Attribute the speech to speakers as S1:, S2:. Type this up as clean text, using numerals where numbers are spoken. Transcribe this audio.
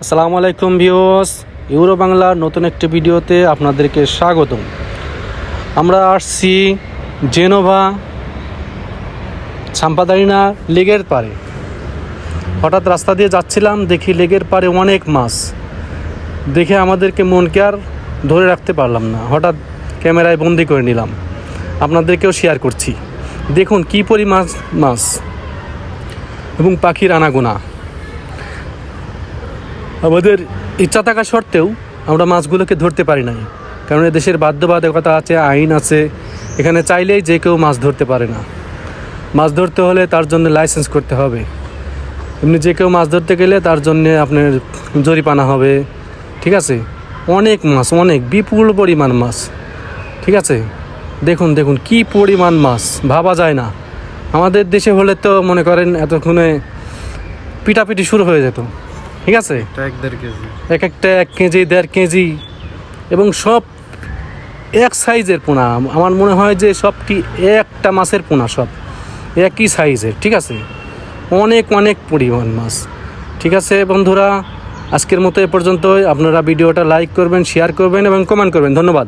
S1: আসসালামু আলাইকুম viewers, euro বাংলার নতুন একটি ভিডিওতে আপনাদেরকে স্বাগতম। আমরা আসছি জেনোভা সাম্পাদারিনা লেকের পাড়ে। হঠাৎ রাস্তা দিয়ে যাচ্ছিলাম, দেখি লেকের পাড়ে অনেক মাছ দেখে আমাদেরকে মনকে আর ধরে রাখতে পারলাম না, হঠাৎ ক্যামেরায় বন্দি করে নিলাম, আপনাদেরকেও শেয়ার করছি। দেখুন কী পরিমাণ মাছ এবং পাখির আনাগোনা। আমাদের ইচ্ছা থাকা সত্ত্বেও আমরা মাছগুলোকে ধরতে পারি নাই, কারণ দেশের বাধ্যবাধকতা আছে, আইন আছে। এখানে চাইলেই যে কেউ মাছ ধরতে পারে না। মাছ ধরতে হলে তার জন্য লাইসেন্স করতে হবে। এমনি যে কেউ মাছ ধরতে গেলে তার জন্যে আপনার জরিমানা হবে। ঠিক আছে, অনেক মাছ, অনেক বিপুল পরিমাণ মাছ। ঠিক আছে, দেখুন দেখুন কী পরিমাণ মাছ, ভাবা যায় না। আমাদের দেশে হলে তো মনে করেন এতক্ষণে পিটাপিটি শুরু হয়ে যেত। ঠিক আছে, এক একটা 1 কেজি 1.5 কেজি এবং সব এক সাইজের পোনা। আমার মনে হয় যে সবটি একটা মাছের পোনা, সব একই সাইজের। ঠিক আছে, অনেক অনেক পরিমাণ মাছ। ঠিক আছে বন্ধুরা, আজকের মতো এ পর্যন্তই। আপনারা ভিডিওটা লাইক করবেন, শেয়ার করবেন এবং কমেন্ট করবেন। ধন্যবাদ।